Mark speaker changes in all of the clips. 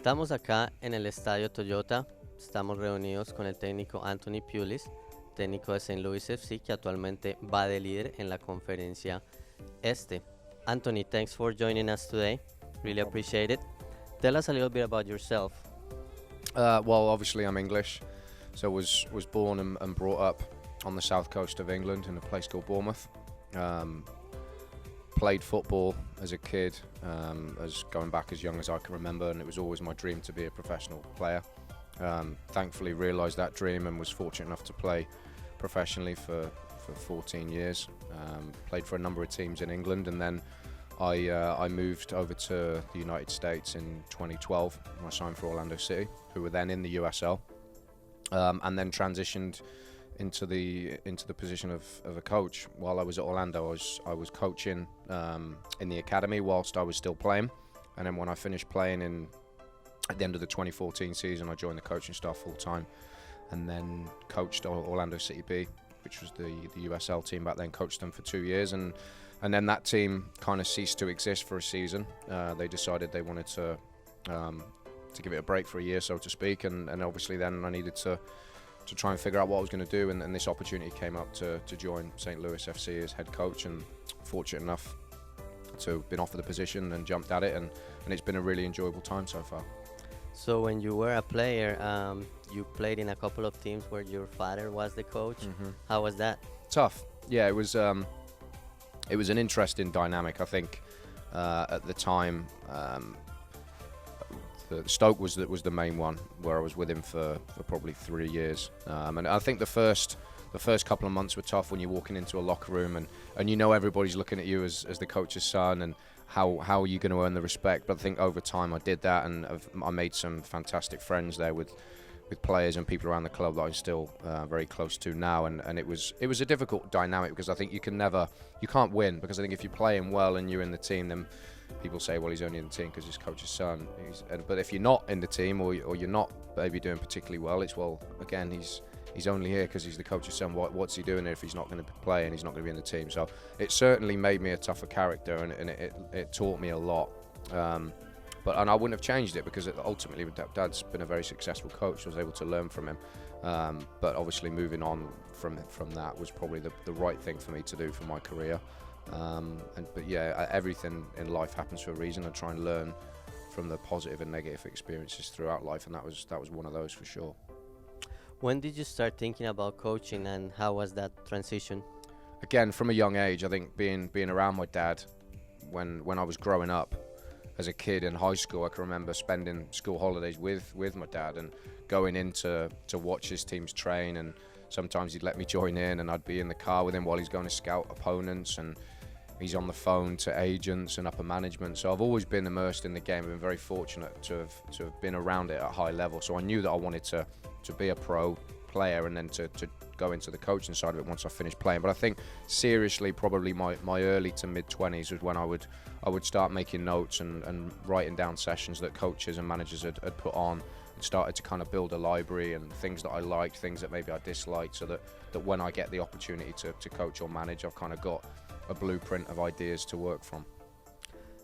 Speaker 1: Estamos acá en el estadio Toyota. Estamos reunidos con el técnico Anthony Pulis, técnico de Saint Louis FC, que actualmente va de líder en la conferencia Este. Anthony, thanks for joining us today. Really appreciate it. Tell us a little bit about yourself.
Speaker 2: Well, obviously I'm English, so was born and brought up on the south coast of England in a place called Bournemouth. Played football as a kid, as going back as young as I can remember, and it was always my dream to be a professional player. Thankfully realised that dream and was fortunate enough to play professionally for 14 years. Played for a number of teams in England, and then I moved over to the United States in 2012 when I signed for Orlando City, who were then in the USL, and then transitioned into the position of a coach. While I was at Orlando, I was coaching in the academy whilst I was still playing, and then when I finished playing at the end of the 2014 season, I joined the coaching staff full time, and then coached Orlando City B, which was the USL team back then. Coached them for 2 years, and then that team kind of ceased to exist for a season. They decided they wanted to give it a break for a year, so to speak, and obviously then I needed to try and figure out what I was going to do, and this opportunity came up to join St. Louis FC as head coach, and fortunate enough to have been offered the position and jumped at it, and it's been a really enjoyable time so far.
Speaker 1: So when you were a player, you played in a couple of teams where your father was the coach.
Speaker 2: Mm-hmm.
Speaker 1: How was that?
Speaker 2: Tough. Yeah, it was an interesting dynamic. I think at the time, Stoke was the main one where I was with him for probably 3 years, and I think the first couple of months were tough when you're walking into a locker room and you know everybody's looking at you as the coach's son, and how are you going to earn the respect. But I think over time I did that, and I made some fantastic friends there with players and people around the club that I'm still very close to now, and it was a difficult dynamic, because I think you can't win, because I think if you're playing well and you're in the team, then people say, well, he's only in the team because he's coach's son. But if you're not in the team, or you're not maybe doing particularly well, it's, well, again, he's only here because he's the coach's son. What's he doing here if he's not going to play and he's not going to be in the team? So it certainly made me a tougher character, and it taught me a lot. But I wouldn't have changed it, because ultimately Dad's been a very successful coach. I was able to learn from him. But obviously moving on from that was probably the right thing for me to do for my career. But yeah, everything in life happens for a reason. I try and learn from the positive and negative experiences throughout life, and that was one of those for sure.
Speaker 1: When did you start thinking about coaching, and how was that transition?
Speaker 2: Again, from a young age, I think being around my dad when I was growing up as a kid in high school, I can remember spending school holidays with my dad and going in to watch his teams train, and sometimes he'd let me join in, and I'd be in the car with him while he's going to scout opponents, and he's on the phone to agents and upper management. So I've always been immersed in the game. I've been very fortunate to have been around it at a high level. So I knew that I wanted to be a pro player, and then to go into the coaching side of it once I finished playing. But I think seriously, probably my early to mid 20s was when I would start making notes and writing down sessions that coaches and managers had put on, and started to kind of build a library and things that I liked, things that maybe I disliked, so that when I get the opportunity to coach or manage, I've kind of got a blueprint of ideas to work from.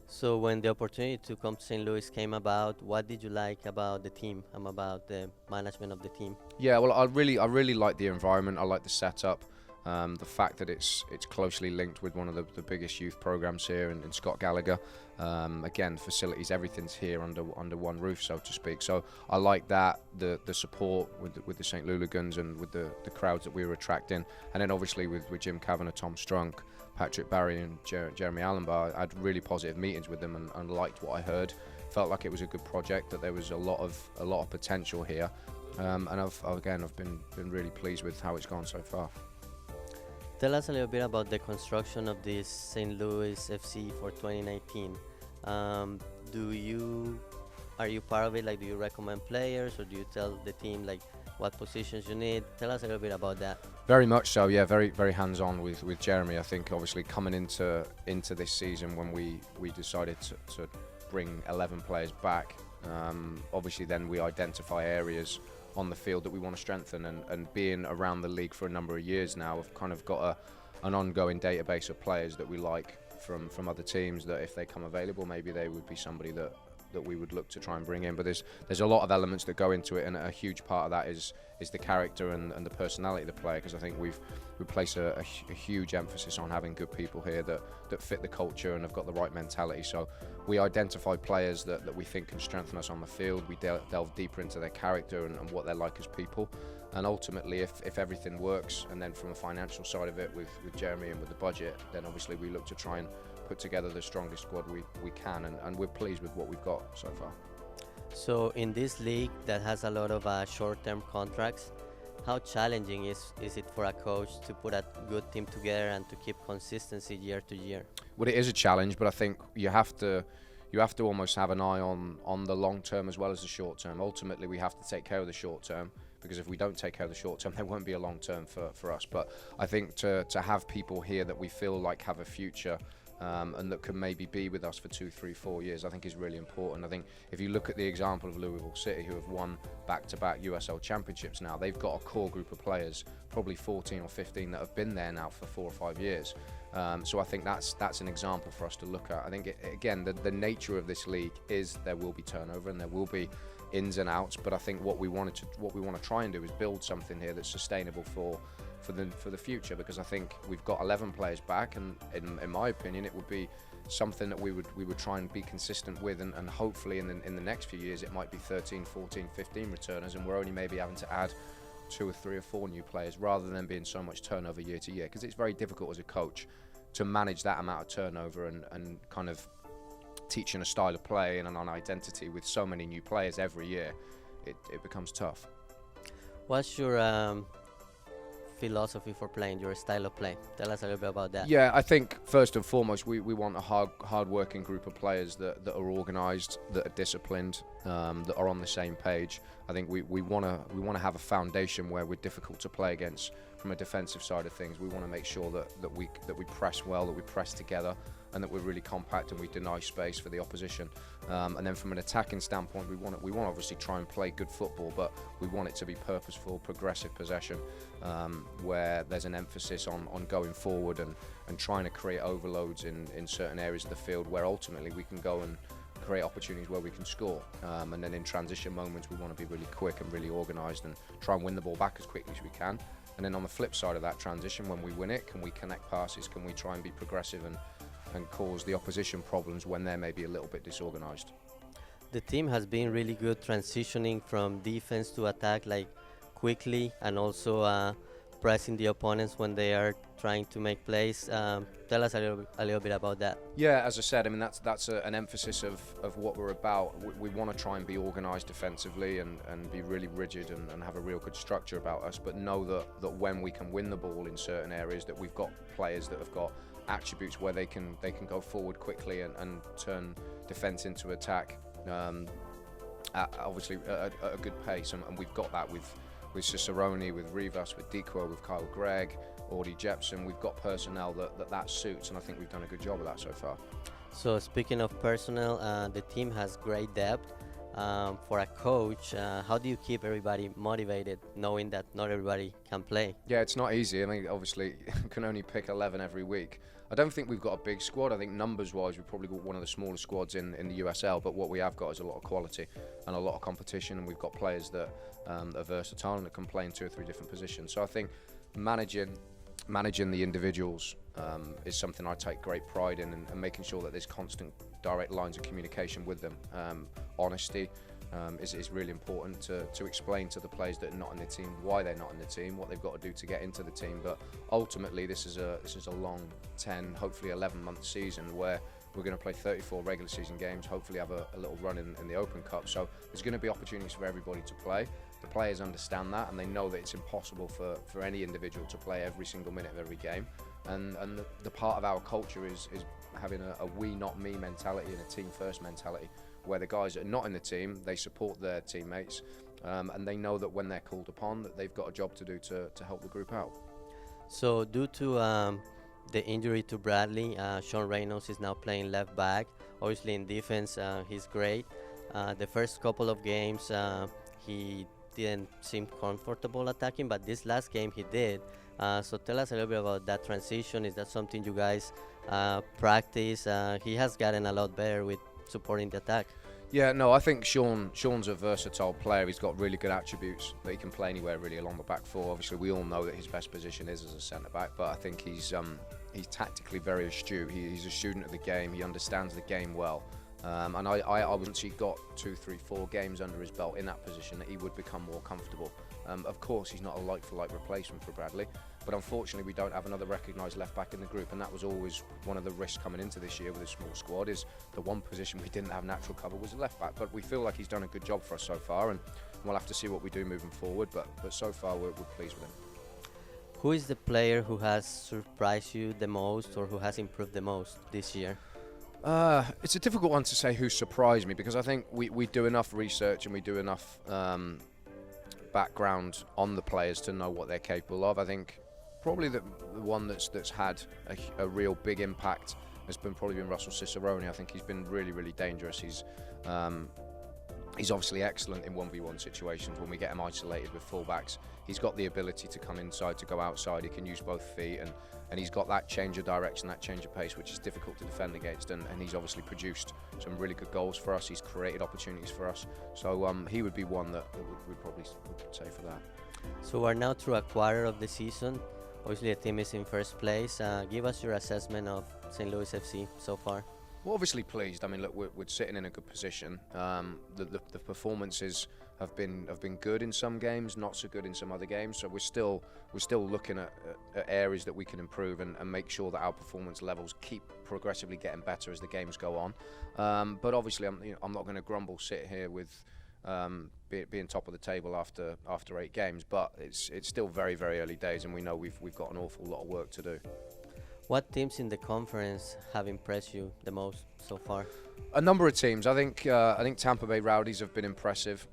Speaker 1: So when the opportunity to come to St. Louis came about, what did you like about the team and about the management of the team?
Speaker 2: Yeah, well, I really like the environment. I like the setup. The fact that it's closely linked with one of the biggest youth programs here in Scott Gallagher. Again, facilities, everything's here under one roof, so to speak. So I like that, the support with the St. Louligans and with the crowds that we were attracting. And then obviously with Jim Kavanagh, Tom Strunk, Patrick Barry and Jeremy Allenbar, I had really positive meetings with them and liked what I heard. Felt like it was a good project, that there was a lot of potential here. And I've been really pleased with how it's gone so far.
Speaker 1: Tell us a little bit about the construction of this St. Louis FC for 2019. Are you part of it? Like, do you recommend players, or do you tell the team like what positions you need? Tell us a little bit about that.
Speaker 2: Very much so, yeah. Very very hands-on with Jeremy. I think obviously coming into this season when we decided to bring 11 players back, obviously then we identify areas on the field that we want to strengthen, and being around the league for a number of years now, we've kind of got an ongoing database of players that we like from other teams, that if they come available, maybe they would be somebody that that we would look to try and bring in. But there's a lot of elements that go into it, and a huge part of that is the character and the personality of the player, because I think we place a huge emphasis on having good people here that fit the culture and have got the right mentality. So we identify players that we think can strengthen us on the field. We delve deeper into their character and what they're like as people. And ultimately, if everything works, and then from a financial side of it with Jeremy and with the budget, then obviously we look to try and put together the strongest squad we can, and we're pleased with what we've got so far.
Speaker 1: So in this league that has a lot of short-term contracts, how challenging is it for a coach to put a good team together and to keep consistency year to year?
Speaker 2: Well, it is a challenge, but I think you have to almost have an eye on the long term as well as the short term. Ultimately, we have to take care of the short term, because if we don't take care of the short term, there won't be a long term for us. But I think to have people here that we feel like have a future, and that can maybe be with us for 2, 3, 4 years, I think is really important. I think if you look at the example of Louisville City, who have won back-to-back USL championships now, they've got a core group of players, probably 14 or 15, that have been there now for 4 or 5 years. So I think that's an example for us to look at. I think again, the nature of this league is there will be turnover and there will be ins and outs, but I think what we want to try and do is build something here that's sustainable for the future, because I think we've got 11 players back, and in my opinion it would be something that we would try and be consistent with, and hopefully in the next few years it might be 13, 14, 15 returners, and we're only maybe having to add 2 or 3 or 4 new players rather than being so much turnover year to year, because it's very difficult as a coach to manage that amount of turnover and kind of teaching a style of play and an identity with so many new players every year. It becomes tough.
Speaker 1: What's your philosophy for playing, your style of play? Tell us a little bit about that.
Speaker 2: Yeah, I think first and foremost we want a hard-working group of players that are organised, that are disciplined, that are on the same page. I think we want to have a foundation where we're difficult to play against from a defensive side of things. We want to make sure that we press well, that we press together, and that we're really compact and we deny space for the opposition. And then from an attacking standpoint, we want to obviously try and play good football, but we want it to be purposeful, progressive possession, where there's an emphasis on going forward and trying to create overloads in certain areas of the field, where ultimately we can go and create opportunities where we can score. And then in transition moments, we want to be really quick and really organised and try and win the ball back as quickly as we can. And then on the flip side of that transition, when we win it, can we connect passes? Can we try and be progressive and cause the opposition problems when they're maybe a little bit disorganised?
Speaker 1: The team has been really good transitioning from defense to attack, like quickly, and also pressing the opponents when they are trying to make plays. Tell us a little bit about that.
Speaker 2: Yeah, as I said, I mean that's an emphasis of what we're about. We want to try and be organised defensively and be really rigid and have a real good structure about us, but know that when we can win the ball in certain areas, that we've got players that have got attributes where they can go forward quickly and turn defence into attack, obviously at a good pace, and we've got that with Cicerone, with Rivas, with Dikwa, with Kyle Gregg, Audie Jepson. We've got personnel that suits, and I think we've done a good job of that so far.
Speaker 1: So speaking of personnel, the team has great depth. For a coach, how do you keep everybody motivated, knowing that not everybody can play?
Speaker 2: Yeah, it's not easy. I mean, obviously, you can only pick 11 every week. I don't think we've got a big squad. I think numbers-wise, we've probably got one of the smaller squads in the USL, but what we have got is a lot of quality and a lot of competition, and we've got players that are versatile and that can play in 2 or 3 different positions. So I think managing the individuals is something I take great pride in, and making sure that there's constant direct lines of communication with them. Honesty is really important to explain to the players that are not in the team why they're not in the team, what they've got to do to get into the team. But ultimately, this is a long 10, hopefully 11-month season where we're going to play 34 regular season games, hopefully have a little run in the Open Cup. So there's going to be opportunities for everybody to play. The players understand that, and they know that it's impossible for any individual to play every single minute of every game. And the part of our culture is having a we not me mentality and a team first mentality, where the guys that are not in the team, they support their teammates, and they know that when they're called upon, that they've got a job to do to help the group out.
Speaker 1: So due to the injury to Bradley, Sean Reynolds is now playing left back. Obviously in defense, he's great. The first couple of games, he didn't seem comfortable attacking, but this last game he did. So tell us a little bit about that transition. Is that something you guys practice? He has gotten a lot better with supporting the attack.
Speaker 2: Yeah, no, I think Sean's a versatile player. He's got really good attributes that he can play anywhere really along the back four. Obviously, we all know that his best position is as a centre back, but I think he's tactically very astute. He's a student of the game. He understands the game well. And once he got 2, 3, 4 games under his belt in that position, that he would become more comfortable. Of course, he's not a like-for-like replacement for Bradley, but unfortunately we don't have another recognised left-back in the group, and that was always one of the risks coming into this year with a small squad, is the one position we didn't have natural cover was a left-back. But we feel like he's done a good job for us so far, and we'll have to see what we do moving forward, but so far we're pleased with him.
Speaker 1: Who is the player who has surprised you the most, or who has improved the most this year?
Speaker 2: It's a difficult one to say who surprised me, because I think we do enough research and we do enough background on the players to know what they're capable of. I think probably the one that's had a real big impact has probably been Russell Cicerone. I think he's been really dangerous. He's obviously excellent in 1v1 situations when we get him isolated with fullbacks. He's got the ability to come inside, to go outside. He can use both feet, and he's got that change of direction, that change of pace, which is difficult to defend against. And he's obviously produced some really good goals for us. He's created opportunities for us. So he would be one that we probably would say for that.
Speaker 1: So we're now through a quarter of the season. Obviously, the team is in first place. Give us your assessment of St. Louis FC so far.
Speaker 2: We're obviously pleased. I mean, look, we're sitting in a good position. The performances have been good in some games, not so good in some other games. So we're still looking at areas that we can improve and make sure that our performance levels keep progressively getting better as the games go on. But obviously, I'm not going to grumble, sit here with being top of the table after 8 games. But it's still very early days, and we know we've got an awful lot of work to do.
Speaker 1: What teams in the conference have impressed you the most so far?
Speaker 2: A number of teams. I think Tampa Bay Rowdies have been impressive.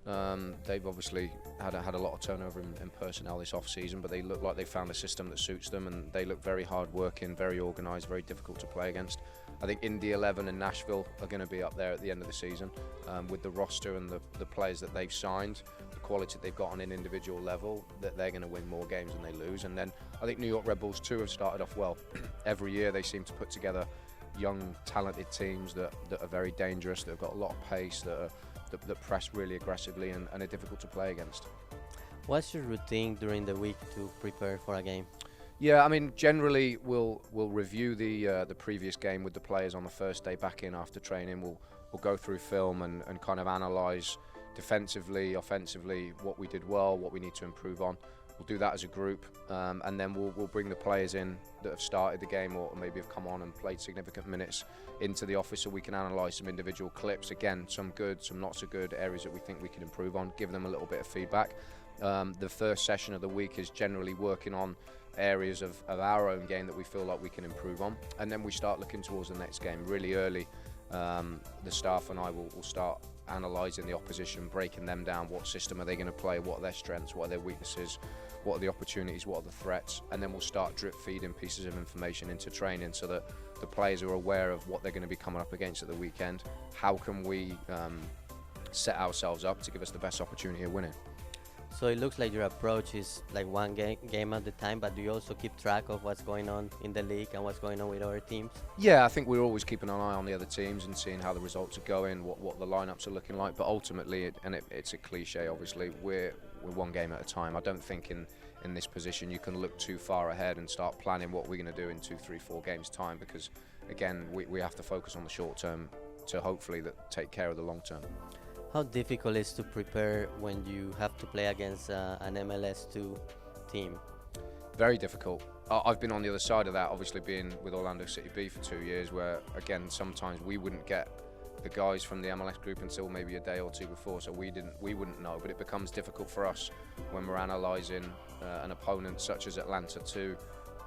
Speaker 2: They've obviously had a lot of turnover in personnel this off-season, but they look like they've found a system that suits them, and they look very hard-working, very organised, very difficult to play against. I think Indy 11 and Nashville are going to be up there at the end of the season with the roster and the players that they've signed, the quality they've got on an individual level, that they're going to win more games than they lose. And then I think New York Red Bulls too have started off well. Every year they seem to put together young, talented teams that are very dangerous, that have got a lot of pace, that press really aggressively and are difficult to play against.
Speaker 1: What's your routine during the week to prepare for a game?
Speaker 2: Yeah, I mean, generally we'll review the previous game with the players on the first day back in after training. We'll go through film and kind of analyse defensively, offensively, what we did well, what we need to improve on. We'll do that as a group, and then we'll bring the players in that have started the game or maybe have come on and played significant minutes into the office, so we can analyse some individual clips. Again, some good, some not so good, areas that we think we can improve on, give them a little bit of feedback. The first session of the week is generally working on areas of our own game that we feel like we can improve on, and then we start looking towards the next game really early. The staff and I will start analysing the opposition, breaking them down. What system are they going to play? What are their strengths? What are their weaknesses? What are the opportunities? What are the threats? And then we'll start drip feeding pieces of information into training so that the players are aware of what they're going to be coming up against at the weekend. How can we set ourselves up to give us the best opportunity of winning?
Speaker 1: So it looks like your approach is like one game at a time, but do you also keep track of what's going on in the league and what's going on with other teams?
Speaker 2: Yeah, I think we're always keeping an eye on the other teams and seeing how the results are going, what the lineups are looking like. But ultimately, it's a cliche, obviously, we're one game at a time. I don't think in this position you can look too far ahead and start planning what we're going to do in 2, 3, 4 games time, because again, we have to focus on the short term to hopefully take care of the long term.
Speaker 1: How difficult is to prepare when you have to play against an MLS2 team?
Speaker 2: Very difficult. I've been on the other side of that, obviously being with Orlando City B for 2 years, where again sometimes we wouldn't get the guys from the MLS group until maybe a day or two before, so we wouldn't know. But it becomes difficult for us when we're analysing an opponent such as Atlanta 2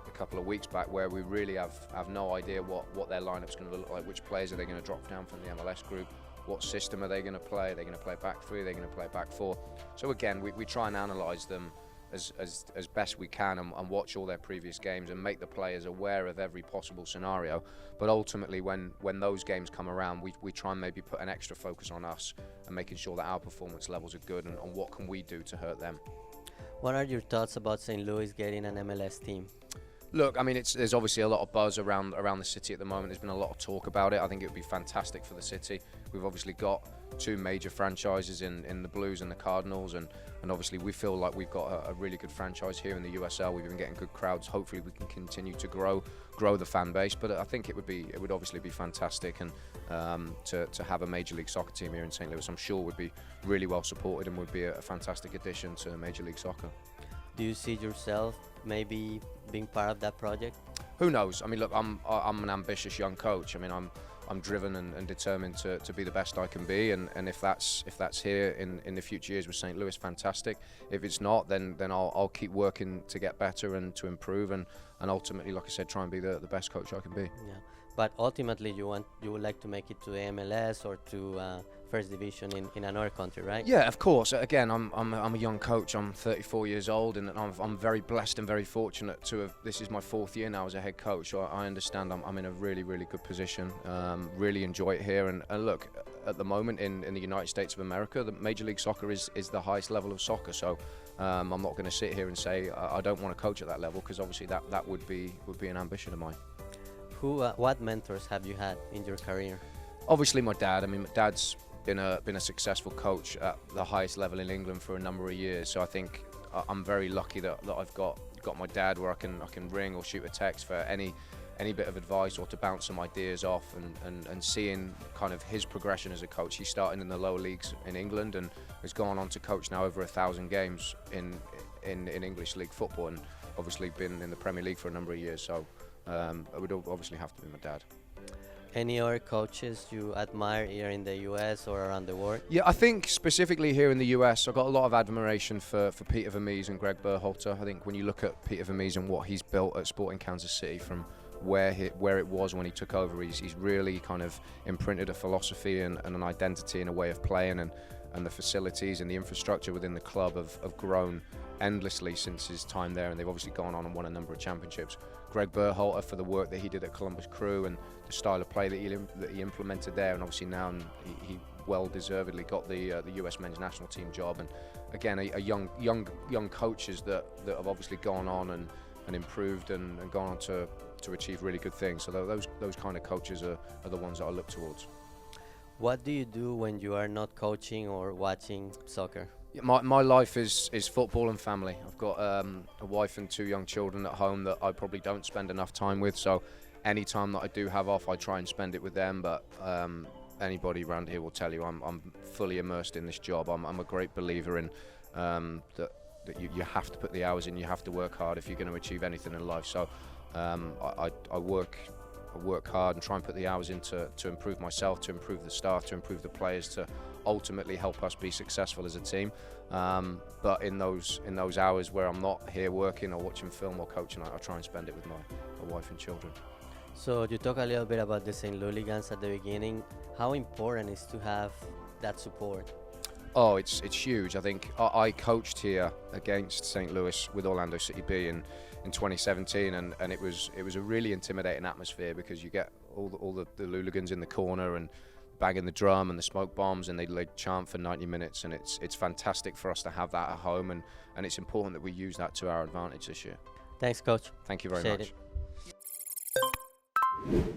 Speaker 2: a couple of weeks back, where we really have no idea what their lineup's going to look like, which players are they going to drop down from the MLS group. What system are they going to play? Are they going to play back 3? Are they going to play back 4? So again, we try and analyse them as best we can and watch all their previous games and make the players aware of every possible scenario. But ultimately, when those games come around, we try and maybe put an extra focus on us and making sure that our performance levels are good and what can we do to hurt them.
Speaker 1: What are your thoughts about St. Louis getting an MLS team?
Speaker 2: Look, I mean, there's obviously a lot of buzz around the city at the moment. There's been a lot of talk about it. I think it would be fantastic for the city. We've obviously got two major franchises in the Blues and the Cardinals, and obviously we feel like we've got a really good franchise here in the USL. We've been getting good crowds. Hopefully we can continue to grow the fan base. But I think it would obviously be fantastic, and to have a Major League Soccer team here in St. Louis, I'm sure would be really well supported and would be a fantastic addition to Major League Soccer.
Speaker 1: Do you see yourself maybe being part of that project?
Speaker 2: Who knows? I mean, look, I'm an ambitious young coach. I mean, I'm driven and determined to be the best I can be, and if that's here in the future years with St. Louis, fantastic. If it's not, then I'll keep working to get better and to improve, and ultimately, like I said, try and be the best coach I can be.
Speaker 1: Yeah, but ultimately you would like to make it to the MLS or to first division in another country, right?
Speaker 2: Yeah, of course. Again, I'm a young coach. I'm 34 years old, and I'm very blessed and very fortunate to have. This is my 4th year now as a head coach. So I understand I'm in a really good position. Really enjoy it here, and look, at the moment in the United States of America, the Major League Soccer is the highest level of soccer. So I'm not going to sit here and say I don't want to coach at that level, because obviously that would be an ambition of mine.
Speaker 1: What mentors have you had in your career?
Speaker 2: Obviously, my dad. I mean, my dad's been a successful coach at the highest level in England for a number of years. So I think I'm very lucky that I've got my dad, where I can ring or shoot a text for any bit of advice or to bounce some ideas off, and seeing kind of his progression as a coach. He started in the lower leagues in England and has gone on to coach now over 1,000 games in English League football, and obviously been in the Premier League for a number of years. So it would obviously have to be my dad.
Speaker 1: Any other coaches you admire here in the US or around the world?
Speaker 2: Yeah, I think specifically here in the US, I've got a lot of admiration for Peter Vermees and Greg Berhalter. I think when you look at Peter Vermees and what he's built at Sporting Kansas City, from where it was when he took over, he's really kind of imprinted a philosophy and an identity and a way of playing, and the facilities and the infrastructure within the club have grown endlessly since his time there, and they've obviously gone on and won a number of championships. Greg Berhalter for the work that he did at Columbus Crew and the style of play that he implemented there, and obviously now he well deservedly got the US men's national team job. And again, a young coaches that have obviously gone on and improved and gone on to achieve really good things. So those kind of coaches are the ones that I look towards.
Speaker 1: What do you do when you are not coaching or watching soccer?
Speaker 2: Yeah, my life is football and family. I've got a wife and 2 young children at home that I probably don't spend enough time with. So any time that I do have off, I try and spend it with them. But anybody around here will tell you I'm fully immersed in this job. I'm a great believer in that you have to put the hours in. You have to work hard if you're going to achieve anything in life. So I work hard and try and put the hours in to improve myself, to improve the staff, to improve the players, to ultimately help us be successful as a team. But in those hours where I'm not here working or watching film or coaching, I try and spend it with my wife and children.
Speaker 1: So you talk a little bit about the St. Louis at the beginning. How important is to have that support?
Speaker 2: Oh, it's huge. I think I coached here against St. Louis with Orlando City B in 2017, and it was a really intimidating atmosphere, because you get all the hooligans in the corner and banging the drum and the smoke bombs, and they'd chant for 90 minutes, and it's fantastic for us to have that at home, and it's important that we use that to our advantage this year.
Speaker 1: Thanks, Coach.
Speaker 2: Thank you very
Speaker 1: Appreciate
Speaker 2: much.
Speaker 1: it.